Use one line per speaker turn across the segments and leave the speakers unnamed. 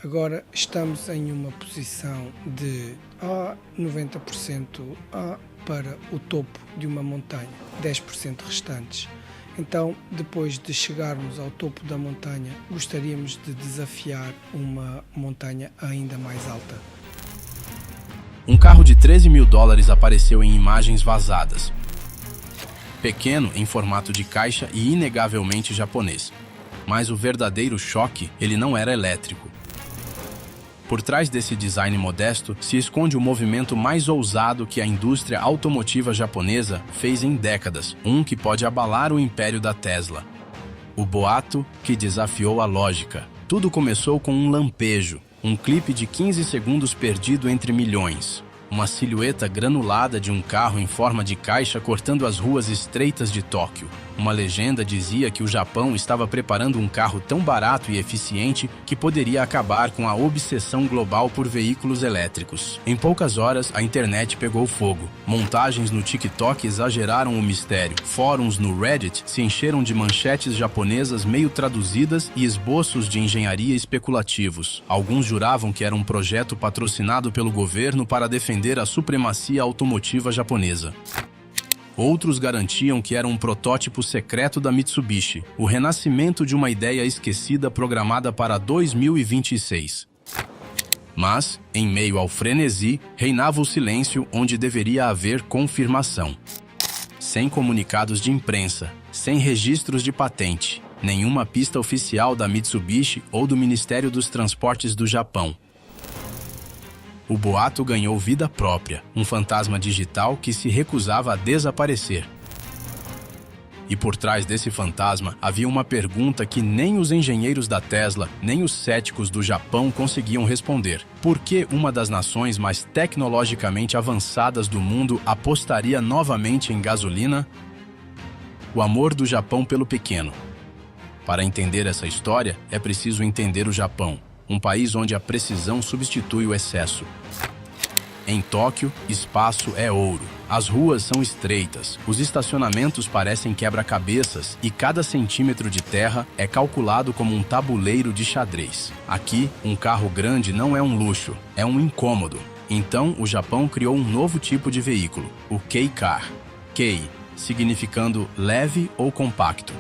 Agora estamos em uma posição de 90% para o topo de uma montanha, 10% restantes. Então, depois de chegarmos ao topo da montanha, gostaríamos de desafiar uma montanha ainda mais alta.
Um carro de $13.000 apareceu em imagens vazadas. Pequeno, em formato de caixa e inegavelmente japonês. Mas o verdadeiro choque, ele não era elétrico. Por trás desse design modesto se esconde o movimento mais ousado que a indústria automotiva japonesa fez em décadas, um que pode abalar o império da Tesla. O boato que desafiou a lógica. Tudo começou com um lampejo, um clipe de 15 segundos perdido entre milhões. Uma silhueta granulada de um carro em forma de caixa cortando as ruas estreitas de Tóquio. Uma legenda dizia que o Japão estava preparando um carro tão barato e eficiente que poderia acabar com a obsessão global por veículos elétricos. Em poucas horas, a internet pegou fogo. Montagens no TikTok exageraram o mistério. Fóruns no Reddit se encheram de manchetes japonesas meio traduzidas e esboços de engenharia especulativos. Alguns juravam que era um projeto patrocinado pelo governo para defender a supremacia automotiva japonesa. Outros garantiam que era um protótipo secreto da Mitsubishi, o renascimento de uma ideia esquecida programada para 2026. Mas, em meio ao frenesi, reinava o silêncio onde deveria haver confirmação. Sem comunicados de imprensa, sem registros de patente, nenhuma pista oficial da Mitsubishi ou do Ministério dos Transportes do Japão. O boato ganhou vida própria, um fantasma digital que se recusava a desaparecer. E por trás desse fantasma havia uma pergunta que nem os engenheiros da Tesla, nem os céticos do Japão conseguiam responder. Por que uma das nações mais tecnologicamente avançadas do mundo apostaria novamente em gasolina? O amor do Japão pelo pequeno. Para entender essa história, é preciso entender o Japão. Um país onde a precisão substitui o excesso. Em Tóquio, espaço é ouro. As ruas são estreitas, os estacionamentos parecem quebra-cabeças e cada centímetro de terra é calculado como um tabuleiro de xadrez. Aqui, um carro grande não é um luxo, é um incômodo. Então, o Japão criou um novo tipo de veículo, o Kei-Car. Kei, significando leve ou compacto.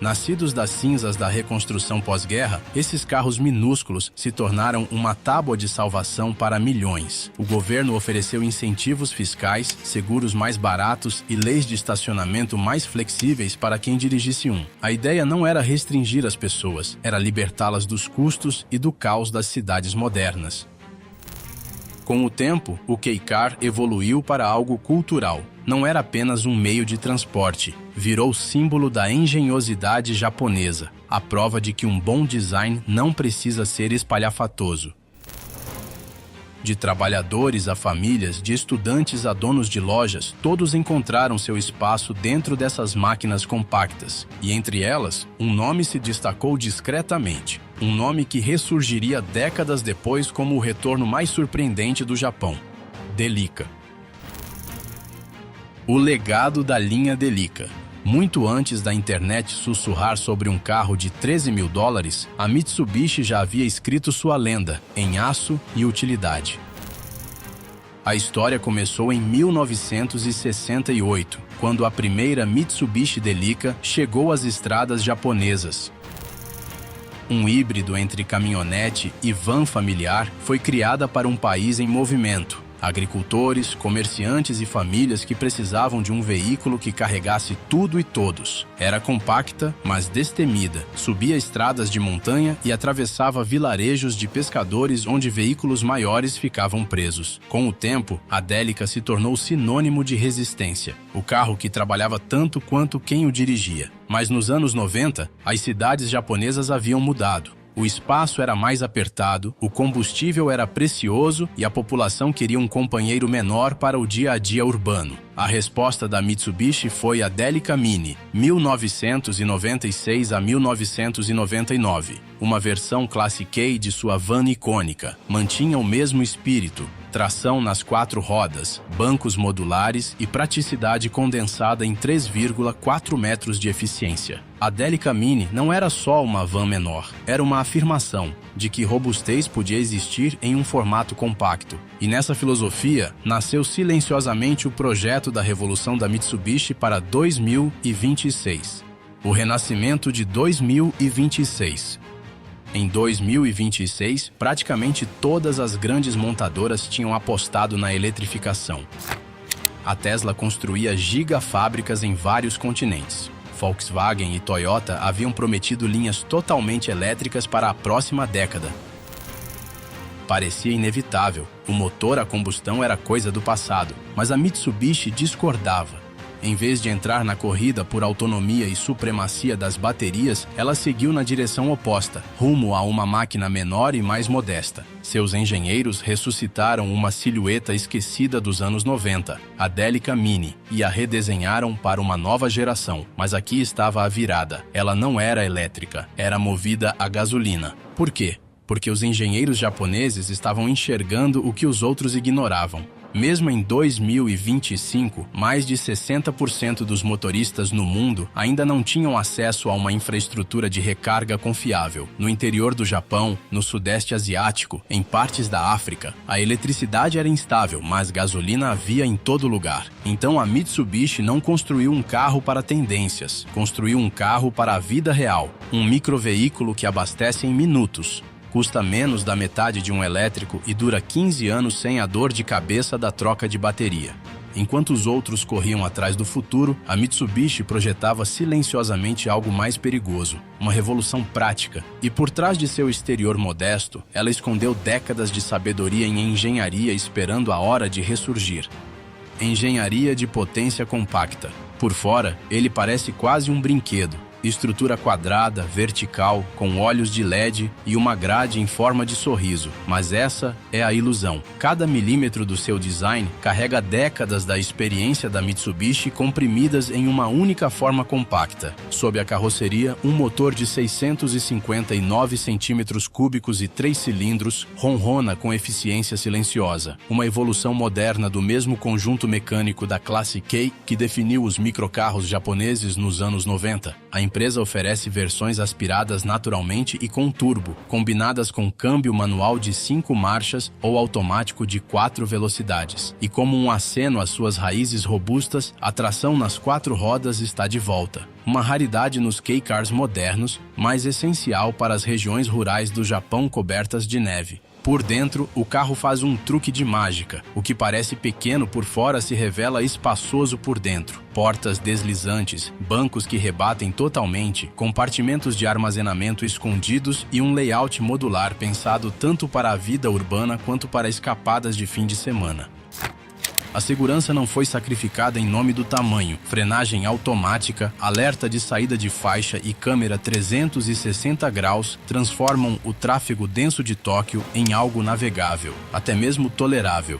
Nascidos das cinzas da reconstrução pós-guerra, esses carros minúsculos se tornaram uma tábua de salvação para milhões. O governo ofereceu incentivos fiscais, seguros mais baratos e leis de estacionamento mais flexíveis para quem dirigisse um. A ideia não era restringir as pessoas, era libertá-las dos custos e do caos das cidades modernas. Com o tempo, o Kei-Car evoluiu para algo cultural. Não era apenas um meio de transporte, virou símbolo da engenhosidade japonesa, a prova de que um bom design não precisa ser espalhafatoso. De trabalhadores a famílias, de estudantes a donos de lojas, todos encontraram seu espaço dentro dessas máquinas compactas. E entre elas, um nome se destacou discretamente. Um nome que ressurgiria décadas depois como o retorno mais surpreendente do Japão: Delica. O legado da linha Delica. Muito antes da internet sussurrar sobre um carro de $13.000, a Mitsubishi já havia escrito sua lenda, em aço e utilidade. A história começou em 1968, quando a primeira Mitsubishi Delica chegou às estradas japonesas. Um híbrido entre caminhonete e van familiar foi criada para um país em movimento. Agricultores, comerciantes e famílias que precisavam de um veículo que carregasse tudo e todos. Era compacta, mas destemida. Subia estradas de montanha e atravessava vilarejos de pescadores onde veículos maiores ficavam presos. Com o tempo, a Delica se tornou sinônimo de resistência. O carro que trabalhava tanto quanto quem o dirigia. Mas nos anos 90, as cidades japonesas haviam mudado. O espaço era mais apertado, o combustível era precioso e a população queria um companheiro menor para o dia a dia urbano. A resposta da Mitsubishi foi a Delica Mini, 1996 a 1999. Uma versão classe K de sua van icônica. Mantinha o mesmo espírito. tração nas 4 rodas, bancos modulares e praticidade condensada em 3,4 metros de eficiência. A Delica Mini não era só uma van menor, era uma afirmação de que robustez podia existir em um formato compacto. E nessa filosofia, nasceu silenciosamente o projeto da revolução da Mitsubishi para 2026. O renascimento de 2026. Em 2026, praticamente todas as grandes montadoras tinham apostado na eletrificação. A Tesla construía gigafábricas em vários continentes. Volkswagen e Toyota haviam prometido linhas totalmente elétricas para a próxima década. Parecia inevitável, o motor a combustão era coisa do passado, mas a Mitsubishi discordava. Em vez de entrar na corrida por autonomia e supremacia das baterias, ela seguiu na direção oposta, rumo a uma máquina menor e mais modesta. Seus engenheiros ressuscitaram uma silhueta esquecida dos anos 90, a Delica Mini, e a redesenharam para uma nova geração. Mas aqui estava a virada. Ela não era elétrica, era movida a gasolina. Por quê? Porque os engenheiros japoneses estavam enxergando o que os outros ignoravam. Mesmo em 2025, mais de 60% dos motoristas no mundo ainda não tinham acesso a uma infraestrutura de recarga confiável. No interior do Japão, no Sudeste Asiático, em partes da África, a eletricidade era instável, mas gasolina havia em todo lugar. Então a Mitsubishi não construiu um carro para tendências, construiu um carro para a vida real, um microveículo que abastece em minutos. Custa menos da metade de um elétrico e dura 15 anos sem a dor de cabeça da troca de bateria. Enquanto os outros corriam atrás do futuro, a Mitsubishi projetava silenciosamente algo mais perigoso, uma revolução prática. E por trás de seu exterior modesto, ela escondeu décadas de sabedoria em engenharia esperando a hora de ressurgir. Engenharia de potência compacta. Por fora, ele parece quase um brinquedo. Estrutura quadrada, vertical, com olhos de LED e uma grade em forma de sorriso. Mas essa é a ilusão. Cada milímetro do seu design carrega décadas da experiência da Mitsubishi comprimidas em uma única forma compacta. Sob a carroceria, um motor de 659 centímetros cúbicos e 3 cilindros ronrona com eficiência silenciosa. Uma evolução moderna do mesmo conjunto mecânico da classe K que definiu os microcarros japoneses nos anos 90. A empresa oferece versões aspiradas naturalmente e com turbo, combinadas com câmbio manual de 5 marchas ou automático de 4 velocidades. E como um aceno às suas raízes robustas, a tração nas 4 rodas está de volta. Uma raridade nos K-Cars modernos, mas essencial para as regiões rurais do Japão cobertas de neve. Por dentro, o carro faz um truque de mágica. O que parece pequeno por fora se revela espaçoso por dentro. Portas deslizantes, bancos que rebatem totalmente, compartimentos de armazenamento escondidos e um layout modular pensado tanto para a vida urbana quanto para escapadas de fim de semana. A segurança não foi sacrificada em nome do tamanho. Frenagem automática, alerta de saída de faixa e câmera 360 graus transformam o tráfego denso de Tóquio em algo navegável, até mesmo tolerável.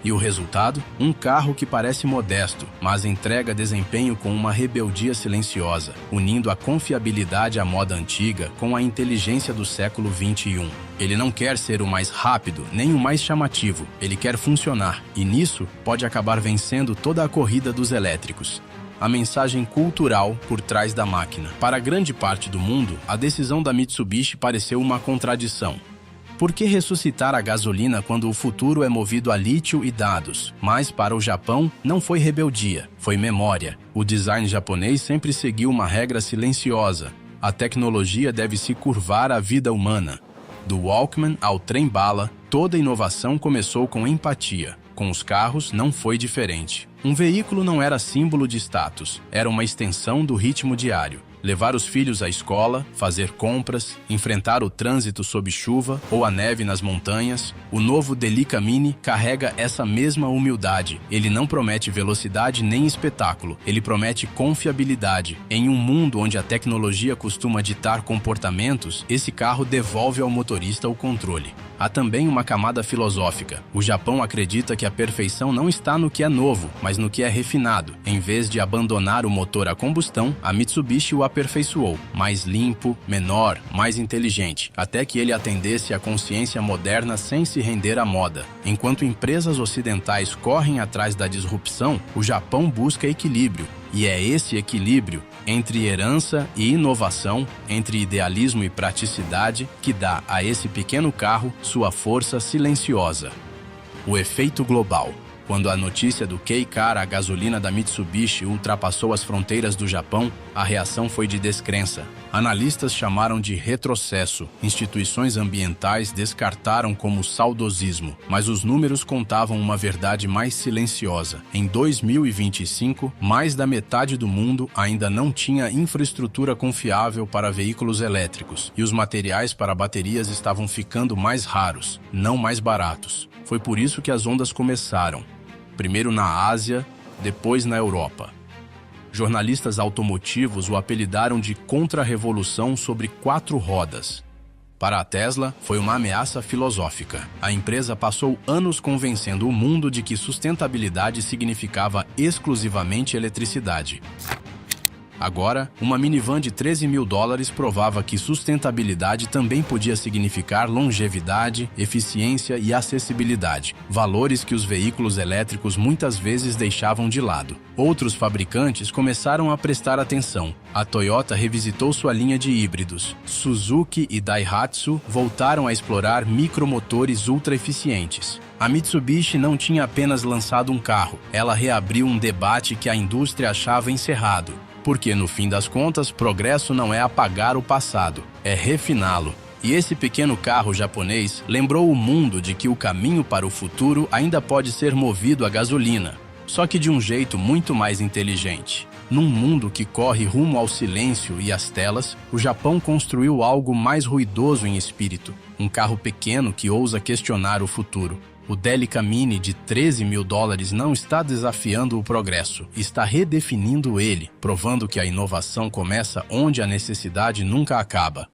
E o resultado? Um carro que parece modesto, mas entrega desempenho com uma rebeldia silenciosa, unindo a confiabilidade à moda antiga com a inteligência do século XXI. Ele não quer ser o mais rápido, nem o mais chamativo. Ele quer funcionar, e nisso pode acabar vencendo toda a corrida dos elétricos. A mensagem cultural por trás da máquina. Para grande parte do mundo, a decisão da Mitsubishi pareceu uma contradição. Por que ressuscitar a gasolina quando o futuro é movido a lítio e dados? Mas para o Japão, não foi rebeldia, foi memória. O design japonês sempre seguiu uma regra silenciosa. A tecnologia deve se curvar à vida humana. Do Walkman ao trem-bala, toda inovação começou com empatia. Com os carros, não foi diferente. Um veículo não era símbolo de status, era uma extensão do ritmo diário. Levar os filhos à escola, fazer compras, enfrentar o trânsito sob chuva ou a neve nas montanhas, o novo Delica Mini carrega essa mesma humildade. Ele não promete velocidade nem espetáculo, ele promete confiabilidade. Em um mundo onde a tecnologia costuma ditar comportamentos, esse carro devolve ao motorista o controle. Há também uma camada filosófica. O Japão acredita que a perfeição não está no que é novo, mas no que é refinado. Em vez de abandonar o motor a combustão, a Mitsubishi o aperfeiçoou. Mais limpo, menor, mais inteligente, até que ele atendesse à consciência moderna sem se render à moda. Enquanto empresas ocidentais correm atrás da disrupção, o Japão busca equilíbrio. E é esse equilíbrio entre herança e inovação, entre idealismo e praticidade, que dá a esse pequeno carro sua força silenciosa. O efeito global. Quando a notícia do Kei-Car, a gasolina da Mitsubishi, ultrapassou as fronteiras do Japão, a reação foi de descrença. Analistas chamaram de retrocesso. Instituições ambientais descartaram como saudosismo. Mas os números contavam uma verdade mais silenciosa. Em 2025, mais da metade do mundo ainda não tinha infraestrutura confiável para veículos elétricos. E os materiais para baterias estavam ficando mais raros, não mais baratos. Foi por isso que as ondas começaram. Primeiro na Ásia, depois na Europa. Jornalistas automotivos o apelidaram de contra-revolução sobre 4 rodas. Para a Tesla, foi uma ameaça filosófica. A empresa passou anos convencendo o mundo de que sustentabilidade significava exclusivamente eletricidade. Agora, uma minivan de $13 mil provava que sustentabilidade também podia significar longevidade, eficiência e acessibilidade, valores que os veículos elétricos muitas vezes deixavam de lado. Outros fabricantes começaram a prestar atenção. A Toyota revisitou sua linha de híbridos. Suzuki e Daihatsu voltaram a explorar micromotores ultra-eficientes. A Mitsubishi não tinha apenas lançado um carro, ela reabriu um debate que a indústria achava encerrado. Porque, no fim das contas, progresso não é apagar o passado, é refiná-lo. E esse pequeno carro japonês lembrou o mundo de que o caminho para o futuro ainda pode ser movido a gasolina, só que de um jeito muito mais inteligente. Num mundo que corre rumo ao silêncio e às telas, o Japão construiu algo mais ruidoso em espírito, um carro pequeno que ousa questionar o futuro. O Delica Mini de $13 mil não está desafiando o progresso, está redefinindo ele, provando que a inovação começa onde a necessidade nunca acaba.